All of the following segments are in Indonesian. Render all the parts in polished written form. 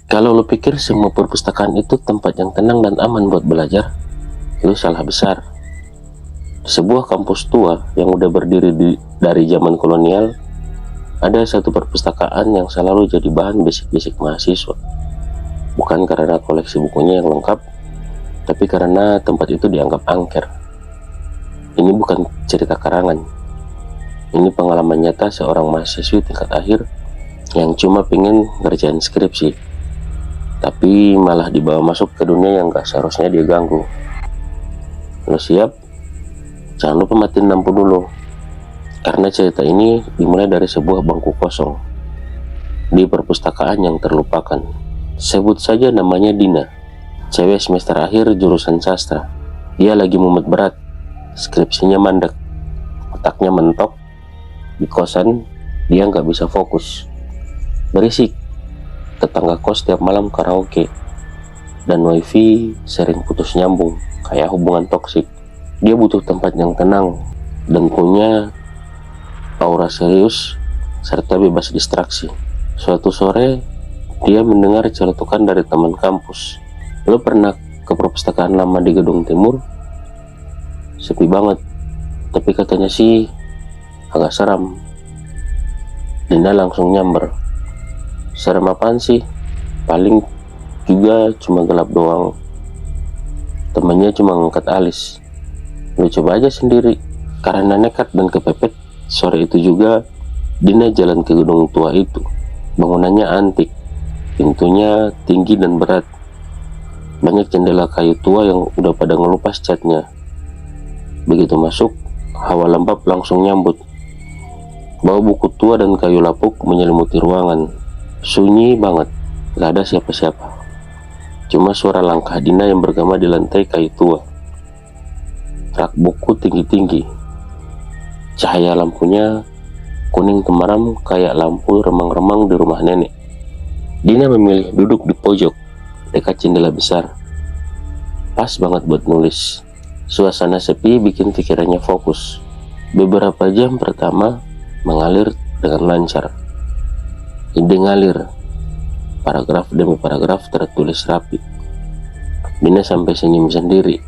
Kalau lo pikir semua perpustakaan itu tempat yang tenang dan aman buat belajar, itu salah besar. Di sebuah kampus tua yang udah berdiri dari zaman kolonial, ada satu perpustakaan yang selalu jadi bahan bisik-bisik mahasiswa. Bukan karena koleksi bukunya yang lengkap, tapi karena tempat itu dianggap angker. Ini bukan cerita karangan. Ini pengalaman nyata seorang mahasiswi tingkat akhir yang cuma pengen ngerjain skripsi, tapi malah dibawa masuk ke dunia yang gak seharusnya dia ganggu. Lo siap? Jangan lupa matiin lampu dulu, karena cerita ini dimulai dari sebuah bangku kosong di perpustakaan yang terlupakan. Sebut saja namanya Dina, cewek semester akhir jurusan sastra. Dia lagi mumet berat, skripsinya mandek, otaknya mentok. Di kosan dia nggak bisa fokus, berisik, tetangga kos tiap malam karaoke, dan wifi sering putus nyambung kayak hubungan toksik. Dia butuh tempat yang tenang dan punya aura serius serta bebas distraksi. Suatu sore dia mendengar celetukan dari teman kampus. Lo pernah ke perpustakaan lama di Gedung Timur? Sepi banget, tapi katanya sih agak seram. Dina langsung nyamber. Serem apaan sih? Paling juga cuma gelap doang. Temannya cuma ngangkat alis. Lo coba aja sendiri. Karena nekat dan kepepet, sore itu juga Dina jalan ke gedung tua itu. Bangunannya antik, pintunya tinggi dan berat. Banyak jendela kayu tua yang udah pada ngelupas catnya. Begitu masuk, hawa lembab langsung nyambut. Bau buku tua dan kayu lapuk menyelimuti ruangan. Sunyi banget, gak ada siapa-siapa. Cuma suara langkah Dina yang bergema di lantai kayu tua. Rak buku tinggi-tinggi. Cahaya lampunya kuning temaram kayak lampu remang-remang di rumah nenek. Dina memilih duduk di pojok, dekat jendela besar. Pas banget buat nulis. Suasana sepi bikin pikirannya fokus. Beberapa jam pertama mengalir dengan lancar. Ide ngalir, paragraf demi paragraf tertulis rapi. Dina sampai senyum sendiri.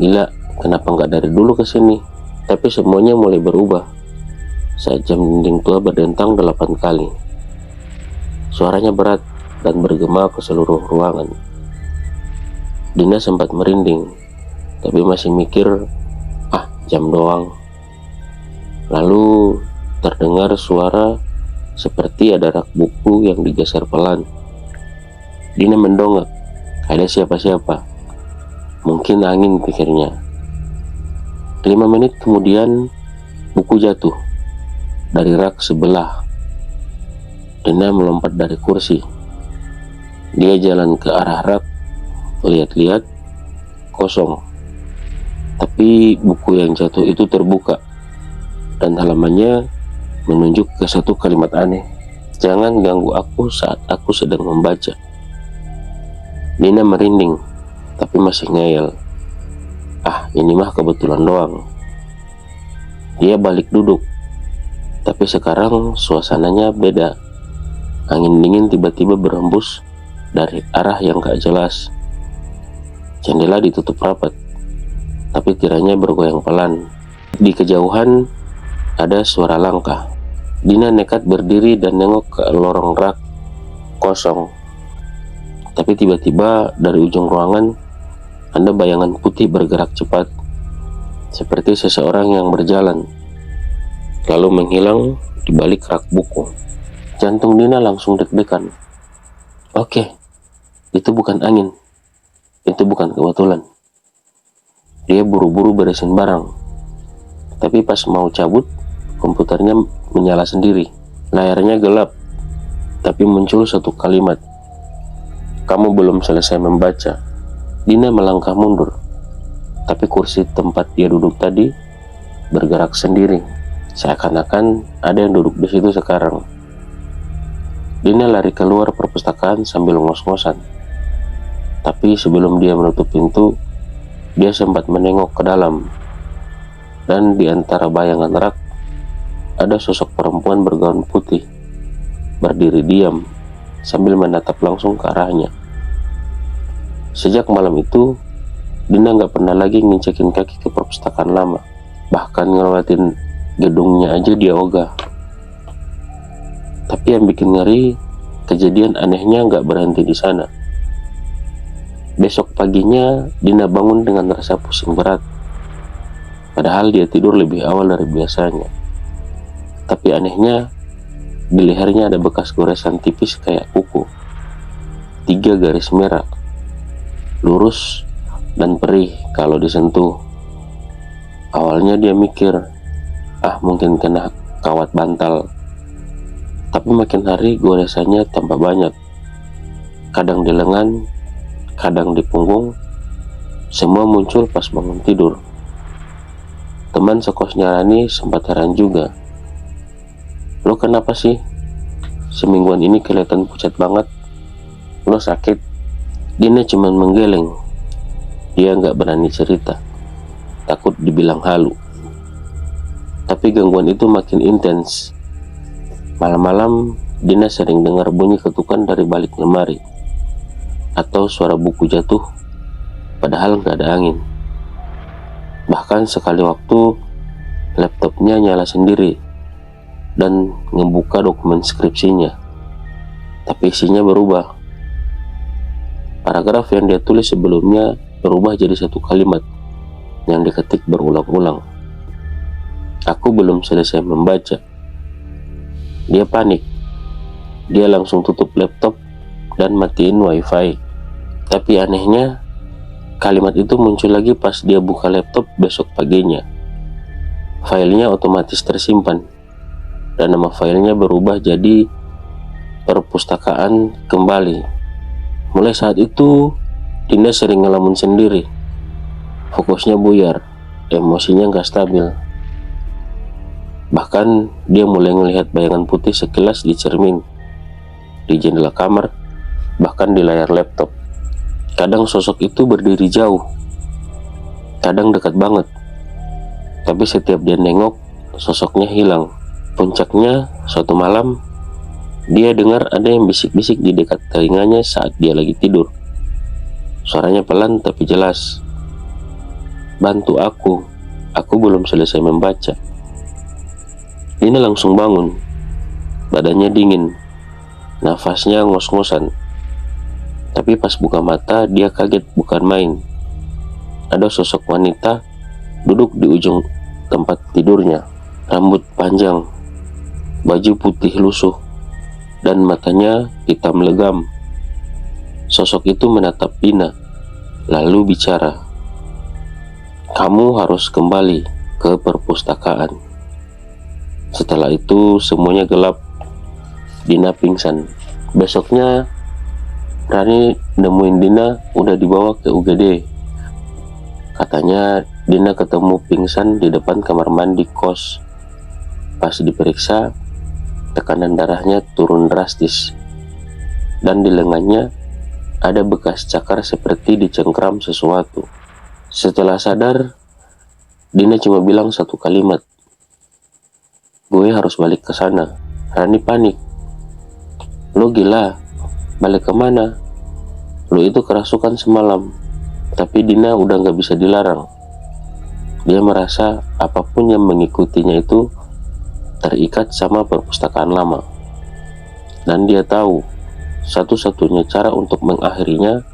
Gila, kenapa nggak dari dulu ke sini? Tapi semuanya mulai berubah saat jam dinding tua berdentang 8 kali. Suaranya berat dan bergema ke seluruh ruangan. Dina sempat merinding, tapi masih mikir, jam doang. Lalu terdengar suara seperti ada rak buku yang digeser pelan. Dina mendongak, ada siapa-siapa. Mungkin angin, pikirnya. 5 menit kemudian buku jatuh dari rak sebelah. Dina melompat dari kursi. Dia jalan ke arah rak, lihat-lihat, kosong. Tapi buku yang jatuh itu terbuka, dan halamannya menunjuk ke satu kalimat aneh. Jangan ganggu aku saat aku sedang membaca. Dina merinding, tapi masih ngeyel. Ini mah kebetulan doang. Dia balik duduk, tapi sekarang suasananya beda. Angin dingin tiba-tiba berhembus dari arah yang gak jelas. Jendela ditutup rapat, tapi tiranya bergoyang pelan. Di kejauhan ada suara langkah. Dina nekat berdiri dan nengok ke lorong rak kosong. Tapi tiba-tiba dari ujung ruangan ada bayangan putih bergerak cepat, seperti seseorang yang berjalan, lalu menghilang di balik rak buku. Jantung Dina langsung deg-degan. Oke, itu bukan angin. Itu bukan kebetulan. Dia buru-buru beresin barang. Tapi pas mau cabut, komputernya menyala sendiri. Layarnya gelap, tapi muncul satu kalimat. Kamu belum selesai membaca. Dina melangkah mundur, tapi kursi tempat dia duduk tadi bergerak sendiri, seakan-akan ada yang duduk di situ sekarang. Dina lari keluar perpustakaan sambil ngos-ngosan. Tapi sebelum dia menutup pintu, dia sempat menengok ke dalam. Dan di antara bayangan rak, ada sosok perempuan bergaun putih, berdiri diam, sambil menatap langsung ke arahnya. Sejak malam itu, Dina nggak pernah lagi ngincekin kaki ke perpustakaan lama. Bahkan ngelewatin gedungnya aja dia ogah. Tapi yang bikin ngeri, kejadian anehnya nggak berhenti di sana. Besok paginya, Dina bangun dengan rasa pusing berat. Padahal dia tidur lebih awal dari biasanya. Tapi anehnya, di lehernya ada bekas goresan tipis kayak kuku. 3 garis merah, lurus dan perih kalau disentuh. Awalnya dia mikir, mungkin kena kawat bantal. Tapi makin hari goresannya tambah banyak. Kadang di lengan, kadang di punggung. Semua muncul pas bangun tidur. Teman sekosnya Rani sempat heran juga. Lo kenapa sih? Semingguan ini kelihatan pucat banget. Lo sakit? Dina cuman menggeleng. Dia nggak berani cerita, takut dibilang halu. Tapi gangguan itu makin intens. Malam-malam Dina sering dengar bunyi ketukan dari balik lemari, atau suara buku jatuh padahal nggak ada angin. Bahkan sekali waktu laptopnya nyala sendiri dan ngebuka dokumen skripsinya, tapi isinya berubah. Paragraf yang dia tulis sebelumnya berubah jadi satu kalimat yang diketik berulang-ulang. Aku belum selesai membaca. Dia panik. Dia langsung tutup laptop dan matiin wifi. Tapi anehnya, kalimat itu muncul lagi pas dia buka laptop besok paginya. Filenya otomatis tersimpan dan nama filenya berubah jadi perpustakaan kembali. Mulai saat itu, Dina sering ngelamun sendiri. Fokusnya buyar, emosinya gak stabil. Bahkan dia mulai melihat bayangan putih sekilas di cermin, di jendela kamar, bahkan di layar laptop. Kadang sosok itu berdiri jauh, kadang dekat banget. Tapi setiap dia nengok, sosoknya hilang. Puncaknya, suatu malam, dia dengar ada yang bisik-bisik di dekat telinganya saat dia lagi tidur. Suaranya pelan tapi jelas. Bantu aku belum selesai membaca. Dina langsung bangun. Badannya dingin, nafasnya ngos-ngosan. Tapi pas buka mata, dia kaget bukan main. Ada sosok wanita duduk di ujung tempat tidurnya. Rambut panjang, baju putih lusuh, dan matanya hitam legam. Sosok itu menatap Dina, lalu bicara, "Kamu harus kembali ke perpustakaan." Setelah itu semuanya gelap. Dina pingsan. Besoknya Rani nemuin Dina udah dibawa ke UGD. Katanya Dina ketemu pingsan di depan kamar mandi kos. Pas diperiksa, tekanan darahnya turun drastis, dan di lengannya ada bekas cakar seperti dicengkram sesuatu. Setelah sadar, Dina cuma bilang satu kalimat, "Gue harus balik ke sana." Rani panik. "Lo gila? Balik kemana? Lo itu kerasukan semalam." Tapi Dina udah gak bisa dilarang. Dia merasa apapun yang mengikutinya itu terikat sama perpustakaan lama. Dan dia tahu satu-satunya cara untuk mengakhirinya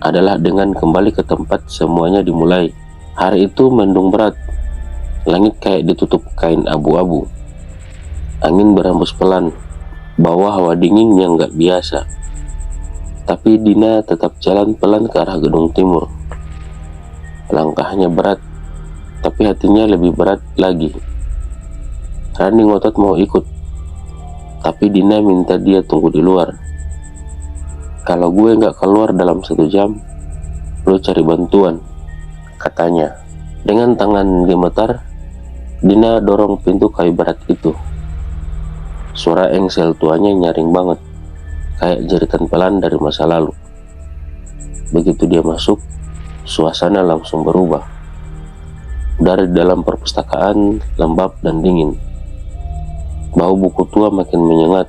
adalah dengan kembali ke tempat semuanya dimulai. Hari itu mendung berat. Langit kayak ditutup kain abu-abu. Angin berhembus pelan, bawa hawa dingin yang gak biasa. Tapi Dina tetap jalan pelan ke arah gedung timur. Langkahnya berat, tapi hatinya lebih berat lagi. Rani ngotot mau ikut, tapi Dina minta dia tunggu di luar. "Kalau gue gak keluar dalam 1 jam, lo cari bantuan," katanya. Dengan tangan gemetar, Dina dorong pintu kayu berat itu. Suara engsel tuanya nyaring banget, kayak jeritan pelan dari masa lalu. Begitu dia masuk, suasana langsung berubah. Udara di dalam perpustakaan lembab dan dingin. Bau buku tua makin menyengat.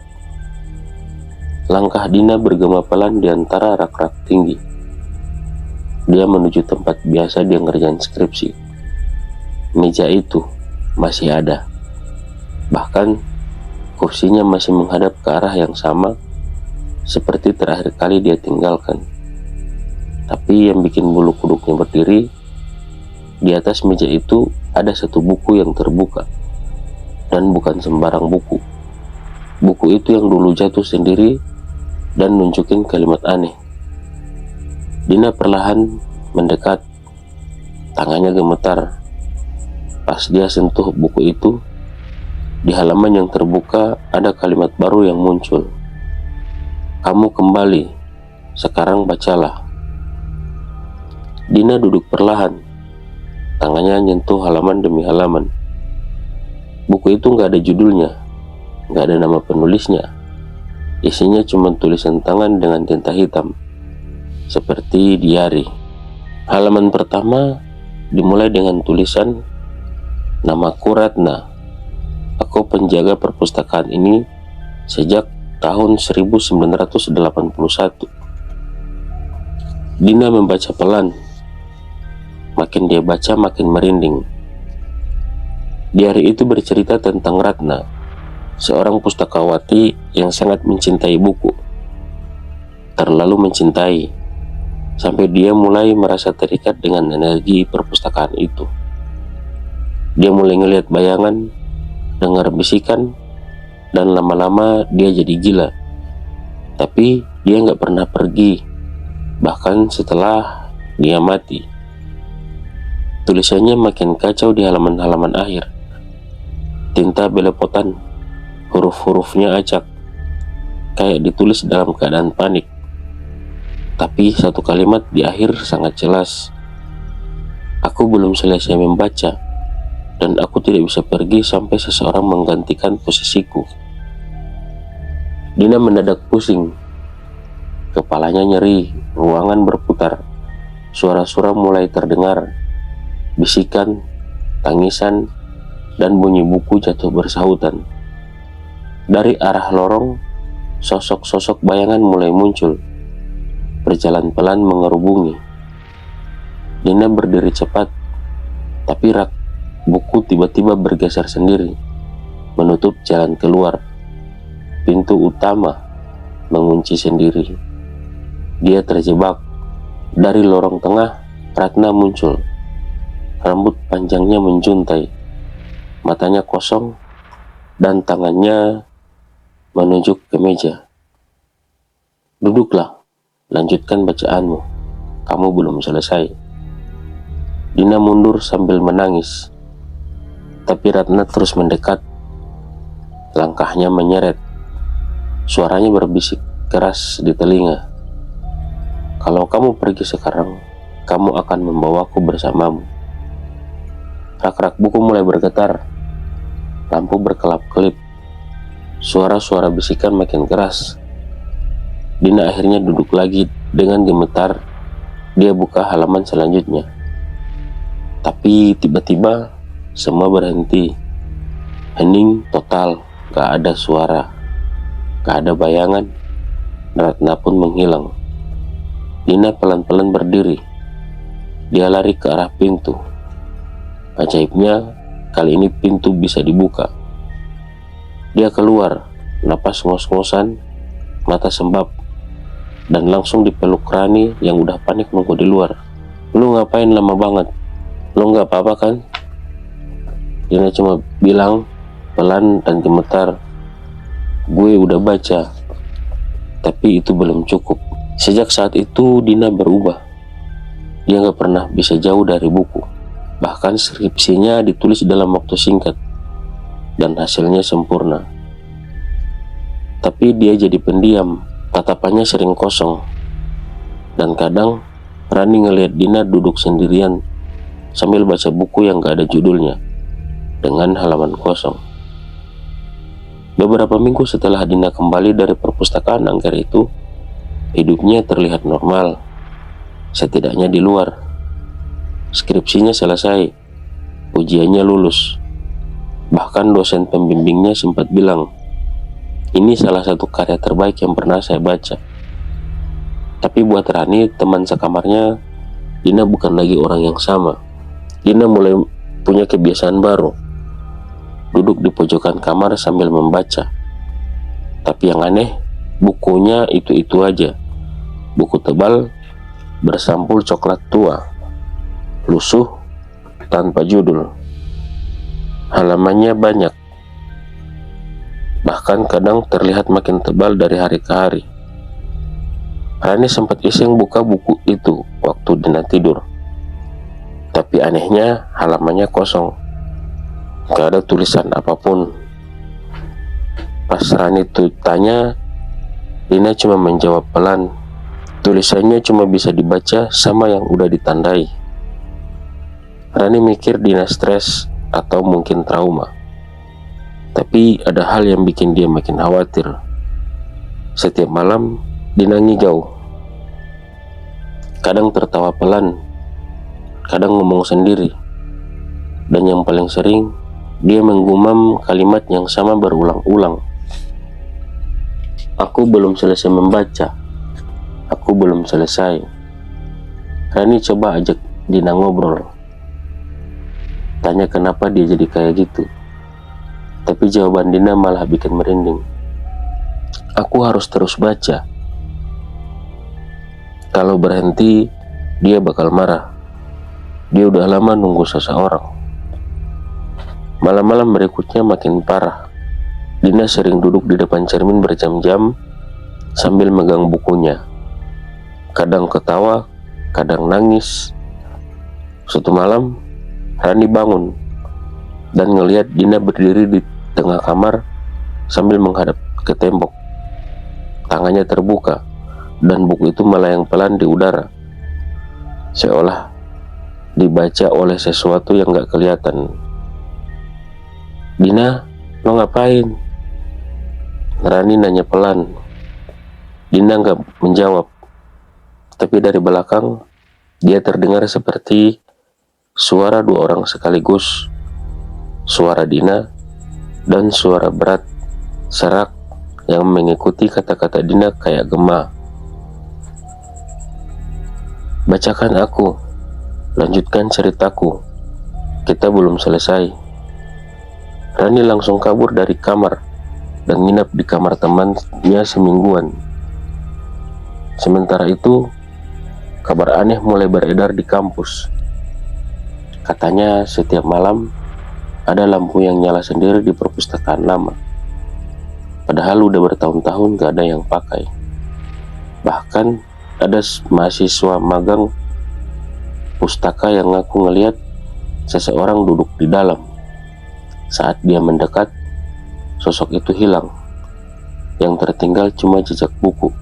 Langkah Dina bergema pelan di antara rak-rak tinggi. Dia menuju tempat biasa dia ngerjain skripsi. Meja itu masih ada. Bahkan kursinya masih menghadap ke arah yang sama seperti terakhir kali dia tinggalkan. Tapi yang bikin bulu kuduknya berdiri, di atas meja itu ada satu buku yang terbuka. Dan bukan sembarang buku. Buku itu yang dulu jatuh sendiri dan nunjukin kalimat aneh. Dina perlahan mendekat. Tangannya gemetar. Pas dia sentuh buku itu, di halaman yang terbuka ada kalimat baru yang muncul. Kamu kembali, sekarang bacalah. Dina duduk perlahan. Tangannya nyentuh halaman demi halaman. Buku itu gak ada judulnya, gak ada nama penulisnya. Isinya cuma tulisan tangan dengan tinta hitam, seperti diari. Halaman pertama dimulai dengan tulisan, namaku Ratna. Aku penjaga perpustakaan ini sejak tahun 1981. Dina membaca pelan. Makin dia baca makin merinding. Diari itu bercerita tentang Ratna, seorang pustakawati yang sangat mencintai buku. Terlalu mencintai, sampai dia mulai merasa terikat dengan energi perpustakaan itu. Dia mulai ngelihat bayangan, dengar bisikan, dan lama-lama dia jadi gila. Tapi dia nggak pernah pergi, bahkan setelah dia mati. Tulisannya makin kacau di halaman-halaman akhir. Tinta belepotan, huruf-hurufnya acak, kayak ditulis dalam keadaan panik. Tapi satu kalimat di akhir sangat jelas. Aku belum selesai membaca, dan aku tidak bisa pergi sampai seseorang menggantikan posisiku. Dina mendadak pusing. Kepalanya nyeri, ruangan berputar. Suara-suara mulai terdengar. Bisikan, tangisan, dan bunyi buku jatuh bersahutan. Dari arah lorong, sosok-sosok bayangan mulai muncul, berjalan pelan mengerubungi. Dina berdiri cepat, tapi rak buku tiba-tiba bergeser sendiri, menutup jalan keluar. Pintu utama mengunci sendiri. Dia terjebak. Dari lorong tengah, Ratna muncul. Rambut panjangnya menjuntai, matanya kosong, dan tangannya menunjuk ke meja. Duduklah, lanjutkan bacaanmu. Kamu belum selesai. Dina mundur sambil menangis. Tapi Ratna terus mendekat. Langkahnya menyeret. Suaranya berbisik keras di telinga. Kalau kamu pergi sekarang, kamu akan membawaku bersamamu. Rak-rak buku mulai bergetar. Lampu berkelap-kelip. Suara-suara bisikan makin keras. Dina akhirnya duduk lagi dengan gemetar. Dia buka halaman selanjutnya. Tapi tiba-tiba semua berhenti. Hening total, gak ada suara, gak ada bayangan. Ratna pun menghilang. Dina pelan-pelan berdiri. Dia lari ke arah pintu. Ajaibnya, kali ini pintu bisa dibuka. Dia keluar, napas ngos-ngosan, mata sembab, dan langsung dipeluk Rani yang udah panik nunggu di luar. Lu ngapain lama banget? Lu gak apa-apa kan? Dina cuma bilang pelan dan gemetar, gue udah baca. Tapi itu belum cukup. Sejak saat itu Dina berubah. Dia gak pernah bisa jauh dari buku. Bahkan skripsinya ditulis dalam waktu singkat, dan hasilnya sempurna. Tapi dia jadi pendiam, tatapannya sering kosong. Dan kadang Rani ngelihat Dina duduk sendirian sambil baca buku yang gak ada judulnya, dengan halaman kosong. Beberapa minggu setelah Dina kembali dari perpustakaan angker itu, hidupnya terlihat normal, setidaknya di luar. Skripsinya selesai, ujiannya lulus. Bahkan dosen pembimbingnya sempat bilang, Ini salah satu karya terbaik yang pernah saya baca. Tapi buat Rani, teman sekamarnya, Dina bukan lagi orang yang sama. Dina mulai punya kebiasaan baru. Duduk di pojokan kamar sambil membaca. Tapi yang aneh, bukunya itu-itu aja. Buku tebal, bersampul coklat tua, lusuh, tanpa judul. Halamannya banyak. Bahkan kadang terlihat makin tebal dari hari ke hari. Rani sempat iseng buka buku itu waktu Dina tidur. Tapi anehnya halamannya kosong. Gak ada tulisan apapun. Pas Rani tanya, Dina cuma menjawab pelan. Tulisannya cuma bisa dibaca sama yang udah ditandai. Rani mikir Dina stres atau mungkin trauma. Tapi ada hal yang bikin dia makin khawatir. Setiap malam Dina ngigau. Kadang tertawa pelan, kadang ngomong sendiri. Dan yang paling sering, dia menggumam kalimat yang sama berulang-ulang. Aku belum selesai membaca. Aku belum selesai. Rani coba ajak Dina ngobrol. Tanya kenapa dia jadi kayak gitu. Tapi jawaban Dina malah bikin merinding. Aku harus terus baca. Kalau berhenti, dia bakal marah. Dia udah lama nunggu seseorang. Malam-malam berikutnya makin parah. Dina sering duduk di depan cermin berjam-jam sambil megang bukunya. Kadang ketawa, kadang nangis. Suatu malam, Rani bangun dan ngelihat Dina berdiri di tengah kamar sambil menghadap ke tembok. Tangannya terbuka dan buku itu melayang pelan di udara, seolah dibaca oleh sesuatu yang gak kelihatan. Dina, lo ngapain? Rani nanya pelan. Dina gak menjawab. Tapi dari belakang, dia terdengar seperti suara dua orang sekaligus. Suara Dina dan suara berat, serak yang mengikuti kata-kata Dina kayak gema. Bacakan aku, lanjutkan ceritaku. Kita belum selesai. Rani langsung kabur dari kamar dan nginap di kamar temannya semingguan. Sementara itu, kabar aneh mulai beredar di kampus. Katanya setiap malam ada lampu yang nyala sendiri di perpustakaan lama. Padahal udah bertahun-tahun gak ada yang pakai. Bahkan ada mahasiswa magang pustaka yang ngaku ngelihat seseorang duduk di dalam. Saat dia mendekat, sosok itu hilang. Yang tertinggal cuma jejak buku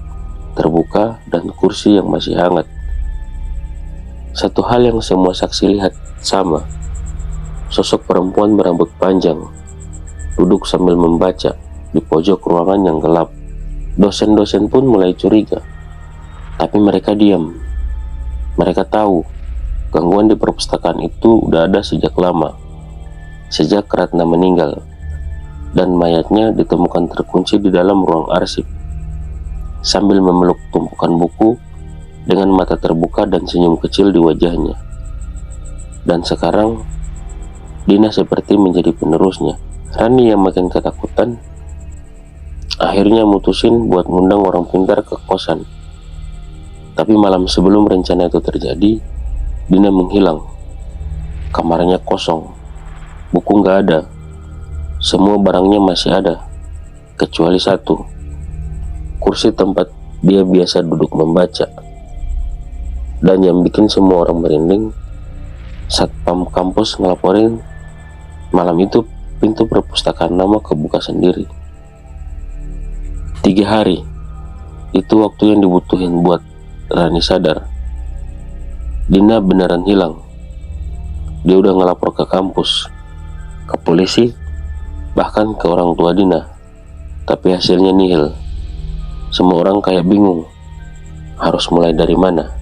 terbuka dan kursi yang masih hangat. Satu hal yang semua saksi lihat sama. Sosok perempuan berambut panjang duduk sambil membaca di pojok ruangan yang gelap. Dosen-dosen pun mulai curiga, tapi mereka diam. Mereka tahu gangguan di perpustakaan itu udah ada sejak lama, sejak Ratna meninggal dan mayatnya ditemukan terkunci di dalam ruang arsip sambil memeluk tumpukan buku dengan mata terbuka dan senyum kecil di wajahnya. Dan sekarang Dina seperti menjadi penerusnya. Rani yang makin ketakutan akhirnya mutusin buat ngundang orang pintar ke kosan. Tapi malam sebelum rencana itu terjadi, Dina menghilang. Kamarnya kosong, buku gak ada. Semua barangnya masih ada, kecuali satu, kursi tempat dia biasa duduk membaca. Dan yang bikin semua orang merinding, satpam kampus ngelaporin malam itu pintu perpustakaan lama kebuka sendiri. 3 hari, itu waktu yang dibutuhin buat Rani sadar. Dina beneran hilang. Dia udah ngelapor ke kampus, ke polisi, bahkan ke orang tua Dina. Tapi hasilnya nihil. Semua orang kayak bingung, harus mulai dari mana.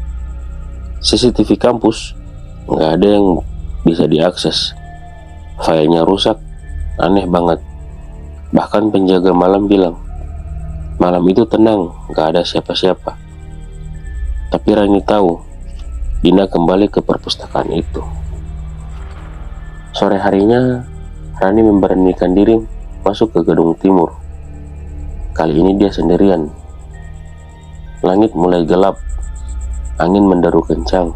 CCTV kampus nggak ada yang bisa diakses. Filenya rusak, aneh banget. Bahkan penjaga malam bilang Malam itu tenang, gak ada siapa-siapa. Tapi Rani tahu, Dina kembali ke perpustakaan itu. Sore harinya, Rani memberanikan diri masuk ke gedung timur. Kali ini dia sendirian. Langit mulai gelap, angin menderu kencang,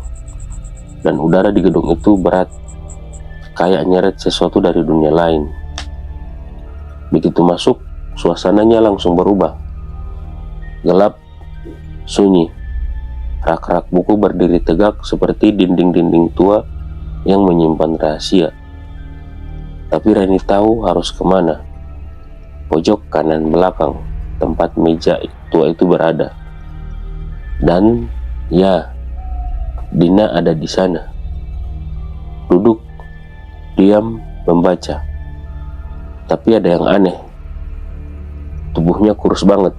dan udara di gedung itu berat, kayak nyeret sesuatu dari dunia lain. Begitu masuk, suasananya langsung berubah. Gelap, sunyi. Rak-rak buku berdiri tegak seperti dinding-dinding tua yang menyimpan rahasia. Tapi Rani tahu harus kemana. Pojok kanan belakang, tempat meja tua itu berada. Dan ya, Dina ada di sana. Duduk, diam, membaca. Tapi ada yang aneh. Tubuhnya kurus banget.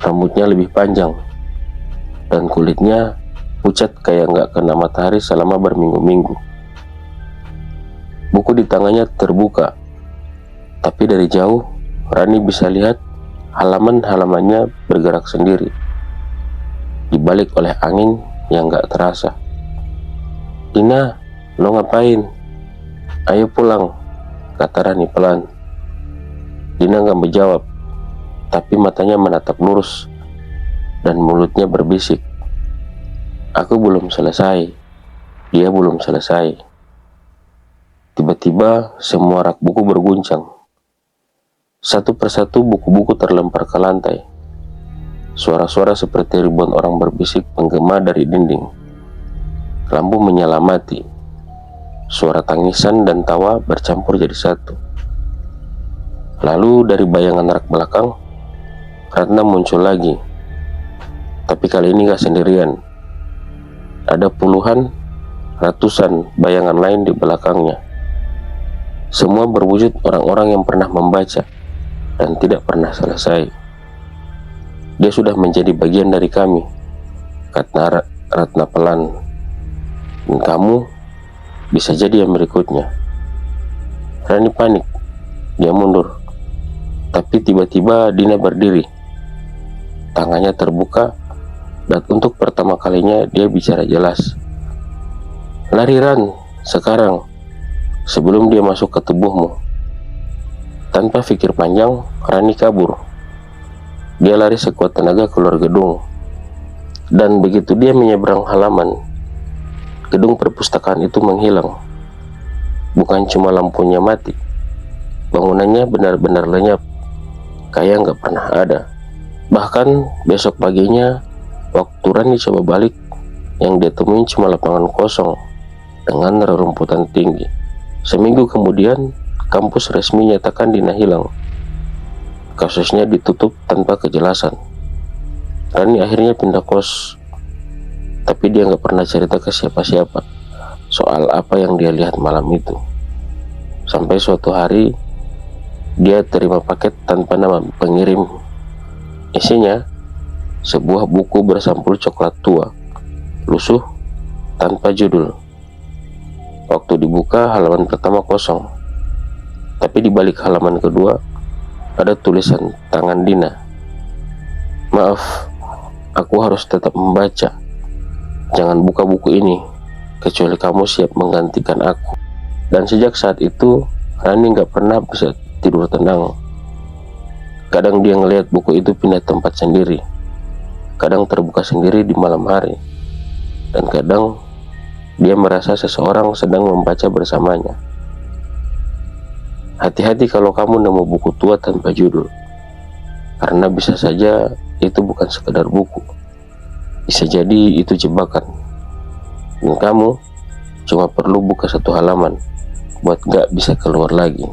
Rambutnya lebih panjang. Dan kulitnya pucat kayak nggak kena matahari selama berminggu-minggu. Buku di tangannya terbuka. Tapi dari jauh, Rani bisa lihat halaman-halamannya bergerak sendiri. Dibalik oleh angin yang nggak terasa. "Dina, lo ngapain? Ayo pulang," kata Rani pelan. Dina nggak menjawab, tapi matanya menatap lurus dan mulutnya berbisik. "Aku belum selesai." Dia belum selesai. Tiba-tiba semua rak buku berguncang. Satu persatu buku-buku terlempar ke lantai. Suara-suara seperti ribuan orang berbisik menggema dari dinding. Lampu menyala mati. Suara tangisan dan tawa bercampur jadi satu. Lalu dari bayangan rak belakang, Ratna muncul lagi. Tapi kali ini gak sendirian. Ada puluhan, ratusan bayangan lain di belakangnya. Semua berwujud orang-orang yang pernah membaca dan tidak pernah selesai. "Dia sudah menjadi bagian dari kami," kata Ratna pelan. "Dan kamu bisa jadi yang berikutnya." Rani panik. Dia mundur. Tapi tiba-tiba Dina berdiri. Tangannya terbuka. Dan untuk pertama kalinya dia bicara jelas. "Lari Ran, sekarang, sebelum dia masuk ke tubuhmu." Tanpa pikir panjang, Rani kabur. Dia lari sekuat tenaga keluar gedung. Dan begitu dia menyeberang halaman, gedung perpustakaan itu menghilang. Bukan cuma lampunya mati, bangunannya benar-benar lenyap, kayak nggak pernah ada. Bahkan besok paginya, waktu Rani coba balik, yang dia temuin cuma lapangan kosong dengan rerumputan tinggi. Seminggu kemudian, kampus resmi nyatakan Dina hilang. Kasusnya ditutup tanpa kejelasan. Rani akhirnya pindah kos, tapi dia nggak pernah cerita ke siapa-siapa soal apa yang dia lihat malam itu. Sampai suatu hari, dia terima paket tanpa nama pengirim. Isinya sebuah buku bersampul coklat tua, lusuh, tanpa judul. Waktu dibuka, halaman pertama kosong. Tapi di balik halaman kedua, ada tulisan tangan Dina. "Maaf, aku harus tetap membaca. Jangan buka buku ini, kecuali kamu siap menggantikan aku." Dan sejak saat itu, Rani gak pernah bisa tidur tenang. Kadang dia ngelihat buku itu pindah tempat sendiri. Kadang terbuka sendiri di malam hari. Dan kadang dia merasa seseorang sedang membaca bersamanya. Hati-hati kalau kamu nemu buku tua tanpa judul. Karena bisa saja itu bukan sekedar buku. Bisa jadi itu jebakan. Dan kamu cuma perlu buka satu halaman buat gak bisa keluar lagi.